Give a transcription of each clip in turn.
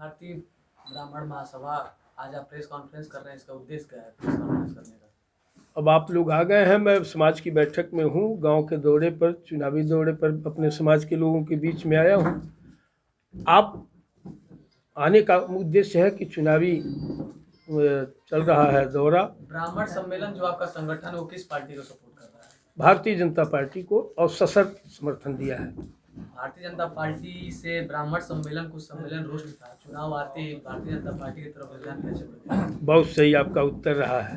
भारतीय ब्राह्मण महासभा आज आप प्रेस कॉन्फ्रेंस कर रहे हैं, इसका उद्देश्य क्या है प्रेस कॉन्फ्रेंस करने का? अब आप लोग आ गए हैं, मैं समाज की बैठक में हूँ, गांव के दौरे पर, चुनावी दौरे पर अपने समाज के लोगों के बीच में आया हूँ। आप आने का उद्देश्य है कि चुनावी चल रहा है दौरा। ब्राह्मण सम्मेलन जो आपका संगठन है वो किस पार्टी को सपोर्ट कर रहा है? भारतीय जनता पार्टी को, और सशर्त समर्थन दिया है। भारतीय जनता पार्टी से ब्राह्मण सम्मेलन कुछ सम्मेलन रुष्ट था, चुनाव आते ही भारतीय जनता पार्टी की तरफ रुझान कैसे बढ़ा? बहुत सही आपका उत्तर रहा है।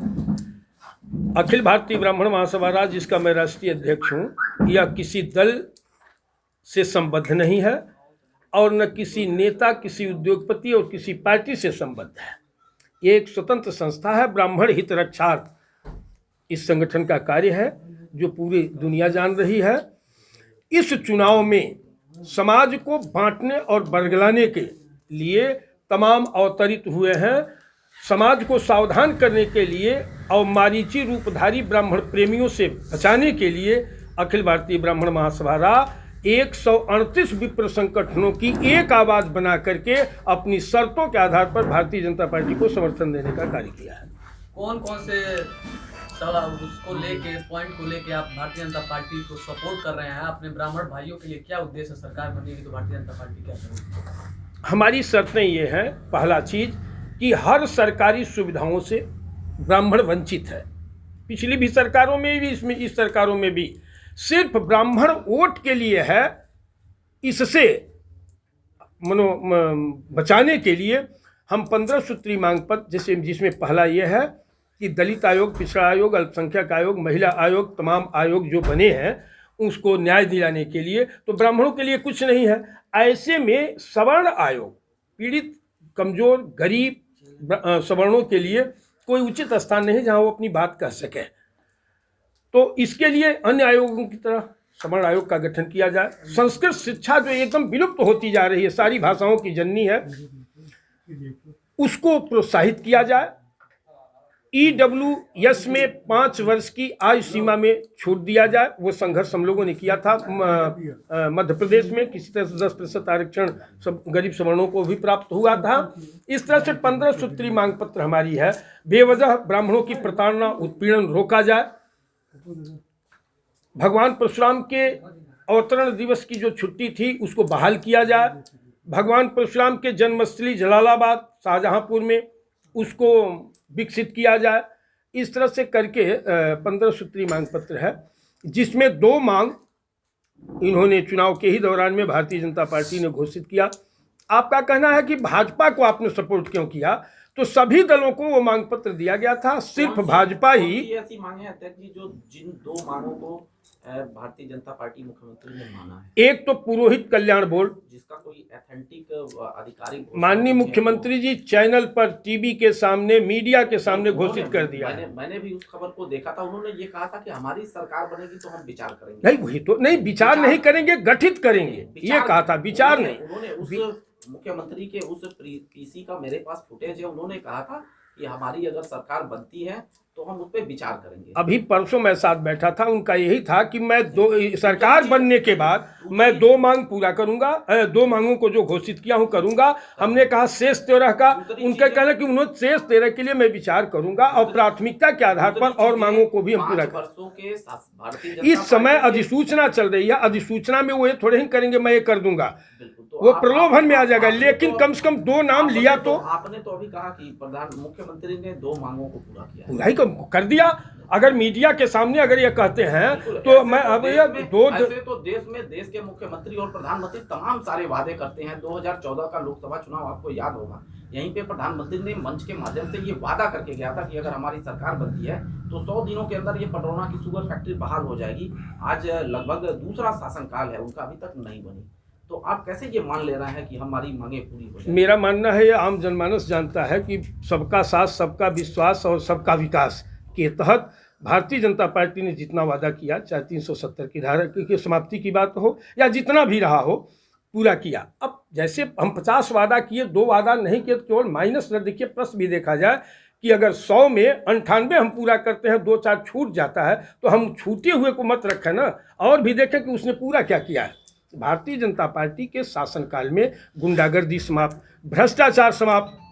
अखिल भारतीय ब्राह्मण महासभा राज्य, जिसका मैं राष्ट्रीय अध्यक्ष हूँ, यह किसी दल से संबद्ध नहीं है और न किसी नेता, किसी उद्योगपति और किसी पार्टी से संबद्ध है। ये एक स्वतंत्र संस्था है। ब्राह्मण हित रक्षार्थ इस संगठन का कार्य है, जो पूरी दुनिया जान रही है। इस चुनाव में समाज को बांटने और बरगलाने के लिए तमाम अवतरित हुए हैं। समाज को सावधान करने के लिए और मारीची रूपधारी ब्राह्मण प्रेमियों से बचाने के लिए अखिल भारतीय ब्राह्मण महासभा रा 138 विप्र संगठनों की एक आवाज बना करके अपनी शर्तों के आधार पर भारतीय जनता पार्टी को समर्थन देने का कार्य किया है। कौन कौन से उसको लेके, पॉइंट को लेके आप भारतीय जनता पार्टी को सपोर्ट कर रहे हैं? अपने ब्राह्मण भाइयों के लिए क्या उद्देश्य है? सरकार बनेगी तो भारतीय जनता पार्टी क्या करेगी? हमारी शर्तें ये हैं, पहला चीज कि हर सरकारी सुविधाओं से ब्राह्मण वंचित है। पिछली भी सरकारों में भी, इसमें इस सरकारों में भी सिर्फ ब्राह्मण वोट के लिए है। इससे बचाने के लिए हम 15 सूत्री मांग पत्र, जैसे जिसमें पहला यह है कि दलित आयोग, पिछड़ा आयोग, अल्पसंख्यक आयोग, महिला आयोग, तमाम आयोग जो बने हैं उसको न्याय दिलाने के लिए, तो ब्राह्मणों के लिए कुछ नहीं है। ऐसे में सवर्ण आयोग पीड़ित, कमजोर, गरीब सवर्णों के लिए कोई उचित स्थान नहीं जहां वो अपनी बात कह सके। तो इसके लिए अन्य आयोगों की तरह सवर्ण आयोग का गठन किया जाए। संस्कृत शिक्षा जो एकदम विलुप्त होती जा रही है, सारी भाषाओं की जननी है, उसको प्रोत्साहित किया जाए। EWS में 5 वर्ष की आयु सीमा में छूट दिया जाए। वो संघर्ष हम लोगों ने किया था मध्य प्रदेश में, किसी तरह से 10% आरक्षण सब गरीब सवर्णों को भी प्राप्त हुआ था। इस तरह से 15 सूत्री मांग पत्र हमारी है। बेवजह ब्राह्मणों की प्रताड़ना, उत्पीड़न रोका जाए। भगवान परशुराम के अवतरण दिवस की जो छुट्टी थी उसको बहाल किया जाए। भगवान परशुराम के जन्मस्थली जलालाबाद, शाहजहांपुर में, उसको विकसित किया जाए। इस तरह से करके 15 सूत्री मांग पत्र है, जिसमें 2 मांग इन्होंने चुनाव के ही दौरान में भारतीय जनता पार्टी ने घोषित किया। आपका कहना है कि भाजपा को आपने सपोर्ट क्यों किया, तो सभी दलों को वो मांग पत्र दिया गया था। सिर्फ भाजपा ही ऐसी मांगे अध्यक्ष जी जो जिन 2 मांगों को भारतीय जनता पार्टी मुख्यमंत्री ने माना है? एक तो पुरोहित कल्याण बोर्ड, जिसका कोई ऑथेंटिक आधिकारिक माननीय मुख्यमंत्री जी चैनल पर, टीवी के सामने, मीडिया के सामने घोषित कर दिया है। मैंने भी उस खबर को देखा था। उन्होंने ये कहा था कि हमारी सरकार बनेगी तो हम विचार करेंगे। नहीं, वही तो नहीं, विचार नहीं करेंगे, गठित करेंगे, ये कहा था, विचार नहीं। उन्होंने उस मुख्यमंत्री के उस पीसी का मेरे पास फुटेज है। उन्होंने कहा था कि हमारी अगर सरकार बनती है तो हम उस पर विचार करेंगे। अभी परसों मैं साथ बैठा था, उनका यही था कि मैं सरकार बनने के बाद मैं 2 मांग पूरा करूंगा, 2 मांगों को जो घोषित किया हूं करूंगा। हमने कहा शेष 13 का, उनका कहना कि उन्होंने शेष 13 के लिए मैं विचार करूंगा और प्राथमिकता के आधार पर और मांगों को भी हम पूरा करेंगे। इस समय अधिसूचना चल रही है, अधिसूचना में वो ये थोड़े ही करेंगे मैं ये कर दूंगा, वो प्रलोभन में आ जाएगा। लेकिन कम से कम 2 नाम लिया तो आपने तो अभी कहा कि मुख्यमंत्री ने 2 मांगों को पूरा किया, पूरा ही कर दिया। अगर मीडिया के सामने अगर ये कहते हैं तो मैं अब ये ऐसे तो देश के मुख्यमंत्री और प्रधानमंत्री तमाम सारे वादे करते हैं। 2014 का लोकसभा चुनाव आपको याद होगा, यहीं पे प्रधानमंत्री ने मंच के माध्यम से ये वादा करके गया था कि अगर हमारी सरकार बनती है तो 100 दिनों के अंदर ये पटरौना की शुगर फैक्ट्री बहाल हो जाएगी। आज लगभग दूसरा शासनकाल है उनका, अभी तक नहीं बनी। तो आप कैसे ये मान ले रहे हैं कि हमारी मांगे पूरी हो जाएगी? मेरा मानना है, ये आम जनमानस जानता है कि सबका साथ, सबका विश्वास और सबका विकास के तहत भारतीय जनता पार्टी ने जितना वादा किया, चाहे 370 की धारा की समाप्ति की बात हो या जितना भी रहा हो, पूरा किया। अब जैसे हम 50 वादा किए, 2 वादा नहीं किए, तो केवल माइनस न देखिए, प्लस भी देखा जाए कि अगर 100 में 98 हम पूरा करते हैं, 2-4 छूट जाता है, तो हम छूटे हुए को मत रखें ना, और भी देखें कि उसने पूरा क्या किया है। भारतीय जनता पार्टी के शासनकाल में गुंडागर्दी समाप्त, भ्रष्टाचार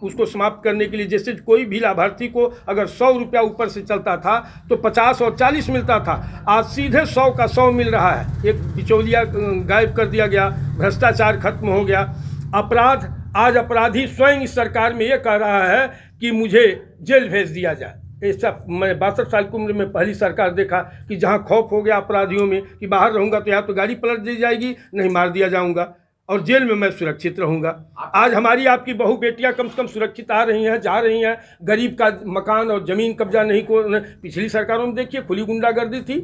उसको समाप्त करने के लिए, जैसे कोई भी लाभार्थी को अगर 100 रुपया ऊपर से चलता था तो 50 और 40 मिलता था, आज सीधे 100 का 100 मिल रहा है। एक बिचौलिया गायब कर दिया गया, भ्रष्टाचार खत्म हो गया। आज अपराधी स्वयं इस सरकार में ये कह रहा है कि मुझे जेल भेज दिया जाए। ऐसा मैं 62 साल की उम्र में पहली सरकार देखा कि जहाँ खौफ हो गया अपराधियों में कि बाहर रहूँगा तो या तो गाड़ी पलट दी जाएगी, नहीं मार दिया जाऊँगा, और जेल में मैं सुरक्षित रहूँगा। आज हमारी आपकी बहू बेटियां कम से कम सुरक्षित आ रही हैं, जा रही हैं। गरीब का मकान और ज़मीन कब्जा नहीं को, पिछली सरकारों में देखिए खुली गुंडागर्दी थी।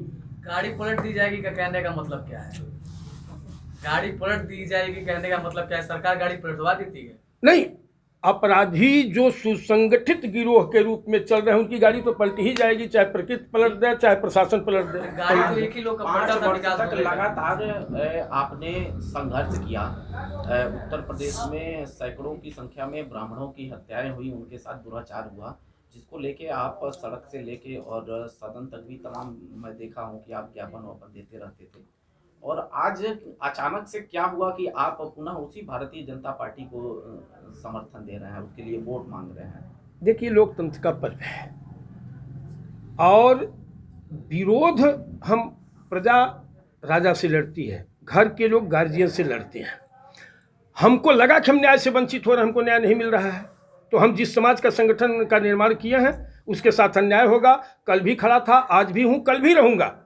गाड़ी पलट दी जाएगी का कहने का मतलब क्या है? गाड़ी पलट दी जाएगी कहने का मतलब क्या है? सरकार गाड़ी पलटवा देती है? नहीं, अपराधी जो सुसंगठित गिरोह के रूप में चल रहे हैं उनकी गाड़ी तो पलटी ही जाएगी, चाहे प्रकृति पलट दे चाहे प्रशासन पलट दे। गाड़ी तो एक ही लोग का 5 पलटा था, वर्ष विकास तक बोलेगा। लगातार आपने संघर्ष किया। उत्तर प्रदेश में सैकड़ों की संख्या में ब्राह्मणों की हत्याएं हुई, उनके साथ दुराचार हुआ, जिसको लेके आप सड़क से लेके और सदन तक भी तमाम मैं देखा हूँ कि आप ज्ञापन वापन देते रहते थे। और आज अचानक से क्या हुआ कि आप पुनः उसी भारतीय जनता पार्टी को समर्थन दे रहे हैं, उसके लिए वोट मांग रहे हैं? देखिए, लोकतंत्र का पर्व है और विरोध हम प्रजा राजा से लड़ती है, घर के लोग गार्जियन से लड़ते हैं। हमको लगा कि हम न्याय से वंचित हो रहे हैं, हमको न्याय नहीं मिल रहा है, तो हम जिस समाज का संगठन का निर्माण किए हैं उसके साथ अन्याय होगा। कल भी खड़ा था, आज भी हूँ, कल भी रहूँगा।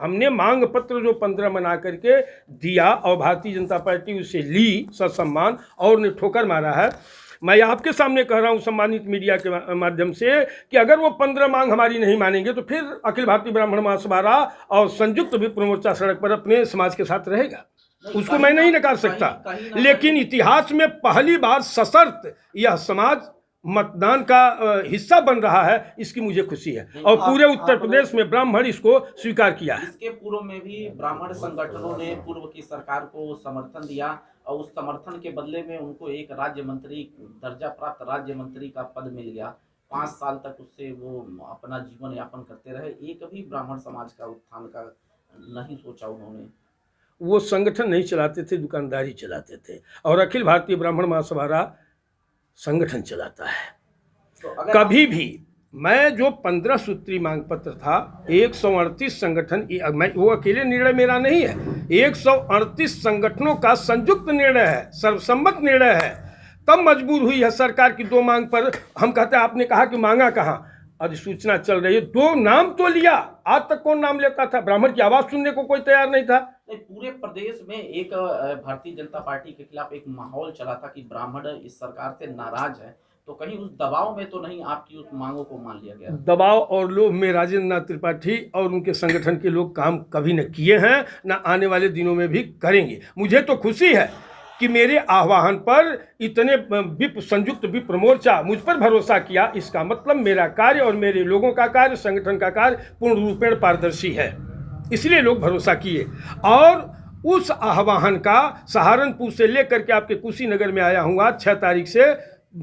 हमने मांग पत्र जो 15 बना करके दिया और भारतीय जनता पार्टी उसे ली ससम्मान और ने ठोकर मारा है। मैं आपके सामने कह रहा हूं सम्मानित मीडिया के माध्यम से कि अगर वो 15 मांग हमारी नहीं मानेंगे तो फिर अखिल भारतीय ब्राह्मण महासभा और संयुक्त विप्र मोर्चा सड़क पर अपने समाज के साथ रहेगा। उसको मैं नहीं नकार सकता, लेकिन इतिहास में पहली बार सशर्त यह समाज मतदान का हिस्सा बन रहा है, इसकी मुझे खुशी है। और पूरे उत्तर प्रदेश में ब्राह्मण इसको स्वीकार किया है। इसके पूर्व में भी ब्राह्मण संगठनों ने पूर्व की सरकार को समर्थन दिया और उस समर्थन के बदले में उनको एक राज्य मंत्री दर्जा प्राप्त राज्य मंत्री का पद मिल गया। 5 साल तक उससे वो अपना जीवन यापन करते रहे। एक भी ब्राह्मण समाज का उत्थान का नहीं सोचा उन्होंने। वो संगठन नहीं चलाते थे, दुकानदारी चलाते थे, और अखिल भारतीय ब्राह्मण महासभा संगठन चलाता है। तो कभी भी मैं जो 15 सूत्री मांग पत्र था, 138 संगठन, मैं वो अकेले निर्णय मेरा नहीं है, 138 संगठनों का संयुक्त निर्णय है, सर्वसम्मत निर्णय है। तब मजबूर हुई है सरकार की 2 मांग पर। हम कहते हैं आपने कहा कि मांगा कहाँ, अधिसूचना चल रही है, 2 नाम तो लिया। आज तक कौन नाम लेता था? ब्राह्मण की आवाज सुनने को कोई तैयार नहीं था। पूरे प्रदेश में एक भारतीय जनता पार्टी के खिलाफ एक माहौल चला था कि ब्राह्मण इस सरकार से नाराज है, तो कहीं उस दबाव में तो नहीं आपकी उस मांगों को मान लिया गया? दबाव और लोभ में राजेंद्र नाथ त्रिपाठी और उनके संगठन के लोग काम कभी न किए हैं, न आने वाले दिनों में भी करेंगे। मुझे तो खुशी है कि मेरे आह्वान पर इतने संयुक्त विप्र मोर्चा मुझ पर भरोसा किया। इसका मतलब मेरा कार्य और मेरे लोगों का कार्य, संगठन का कार्य पूर्ण रूपेण पारदर्शी है, इसलिए लोग भरोसा किए। और उस आह्वान का सहारनपुर से लेकर के आपके कुशीनगर में आया हूँ। आज 6 तारीख से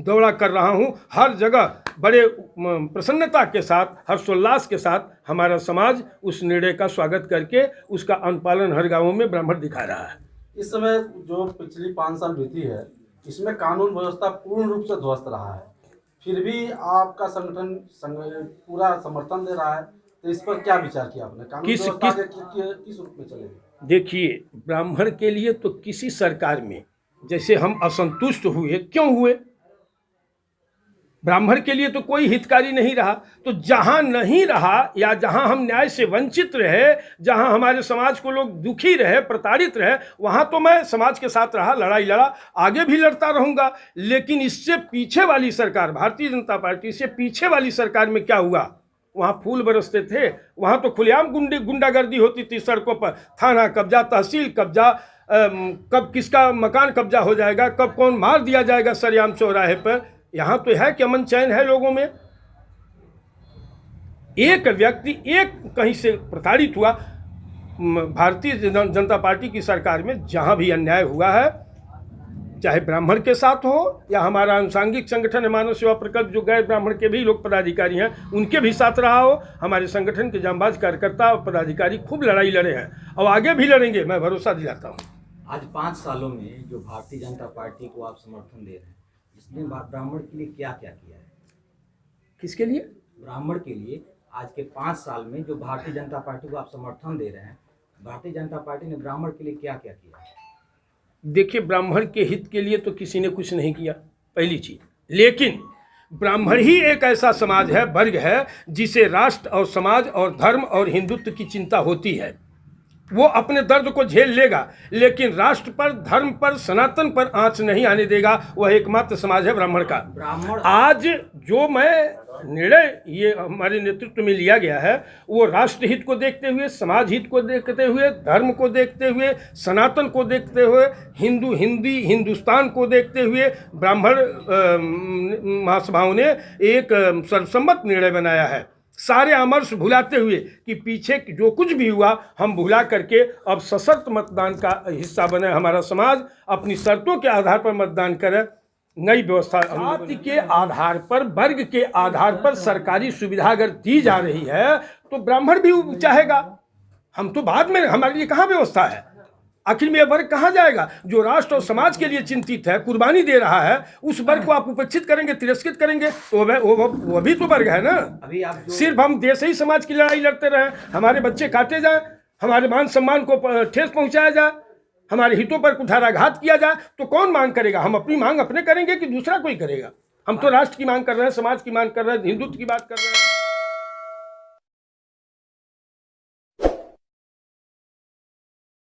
दौरा कर रहा हूँ। हर जगह बड़े प्रसन्नता के साथ, हर्षोल्लास के साथ हमारा समाज उस निर्णय का स्वागत करके उसका अनुपालन हर गाँवों में ब्राह्मण दिखा रहा है। इस समय जो पिछली 5 साल बीती है, इसमें कानून व्यवस्था पूर्ण रूप से ध्वस्त रहा है, फिर भी आपका संगठन पूरा समर्थन दे रहा है, तो इस पर क्या विचार किया आपने? कानून व्यवस्था किस रूप में चलेगी? देखिए, ब्राह्मण के लिए तो किसी सरकार में जैसे हम असंतुष्ट हुए, क्यों हुए? ब्राह्मण के लिए तो कोई हितकारी नहीं रहा। तो जहां नहीं रहा या जहां हम न्याय से वंचित रहे, जहां हमारे समाज को लोग दुखी रहे, प्रताड़ित रहे, वहां तो मैं समाज के साथ रहा, लड़ाई लड़ा, आगे भी लड़ता रहूंगा। लेकिन इससे पीछे वाली सरकार, भारतीय जनता पार्टी से पीछे वाली सरकार में क्या हुआ? वहाँ फूल बरसते थे, वहाँ तो खुलेआम गुंडागर्दी होती थी सड़कों पर, थाना कब्जा, तहसील कब्जा, कब किसका मकान कब्जा हो जाएगा, कब कौन मार दिया जाएगा सरेआम चौराहे पर। यहाँ तो है कि अमन चैन है लोगों में। एक व्यक्ति एक कहीं से प्रताड़ित हुआ। भारतीय जनता पार्टी की सरकार में जहाँ भी अन्याय हुआ है, चाहे ब्राह्मण के साथ हो या हमारा अनुसांगिक संगठन है मानव सेवा प्रकल्प, जो गैर ब्राह्मण के भी लोग पदाधिकारी हैं, उनके भी साथ रहा हो। हमारे संगठन के जांबाज कार्यकर्ता और पदाधिकारी खूब लड़ाई लड़े हैं और आगे भी लड़ेंगे, मैं भरोसा दिलाता हूँ। आज 5 सालों में जो भारतीय जनता पार्टी को आप समर्थन दे रहे हैं, इसने ब्राह्मण के लिए क्या क्या किया है? किसके लिए? ब्राह्मण के लिए आज के 5 साल में जो भारतीय जनता पार्टी को आप समर्थन दे रहे हैं, भारतीय जनता पार्टी ने ब्राह्मण के लिए क्या क्या किया है? देखिए, ब्राह्मण के हित के लिए तो किसी ने कुछ नहीं किया, पहली चीज। लेकिन ब्राह्मण ही एक ऐसा समाज है, वर्ग है, जिसे राष्ट्र और समाज और धर्म और हिंदुत्व की चिंता होती है। वो अपने दर्द को झेल लेगा, लेकिन राष्ट्र पर, धर्म पर, सनातन पर आंच नहीं आने देगा। वह एकमात्र समाज है ब्राह्मण का। ब्राह्मण आज जो मैं निर्णय ये हमारे नेतृत्व में लिया गया है, वो राष्ट्र हित को देखते हुए, समाज हित को देखते हुए, धर्म को देखते हुए, सनातन को देखते हुए, हिंदुस्तान को देखते हुए ब्राह्मण महासभाओं ने एक सर्वसम्मत निर्णय बनाया है, सारे आमर्श भुलाते हुए कि पीछे जो कुछ भी हुआ हम भुला करके अब सशर्त मतदान का हिस्सा बने। हमारा समाज अपनी शर्तों के आधार पर मतदान करे। नई व्यवस्था, जाति के आधार पर, वर्ग के आधार पर सरकारी सुविधा अगर दी जा रही है तो ब्राह्मण भी चाहेगा। हम तो बाद में, हमारे लिए कहाँ व्यवस्था है? आखिर में यह वर्ग कहाँ जाएगा? जो राष्ट्र और समाज के लिए चिंतित है, कुर्बानी दे रहा है, उस वर्ग को आप उपेक्षित करेंगे, तिरस्कृत करेंगे, तो वो भी तो वर्ग है ना। अभी आप सिर्फ हम देश ही समाज की लड़ाई लड़ते रहे, हमारे बच्चे काटे जाए, हमारे मान सम्मान को ठेस पहुंचाया जाए, हमारे हितों पर कुठाराघात किया जाए, तो कौन मांग करेगा? हम अपनी मांग अपने करेंगे कि दूसरा कोई करेगा? हम तो राष्ट्र की मांग कर रहे हैं, समाज की मांग कर रहे हैं, हिंदुत्व की बात कर रहे हैं।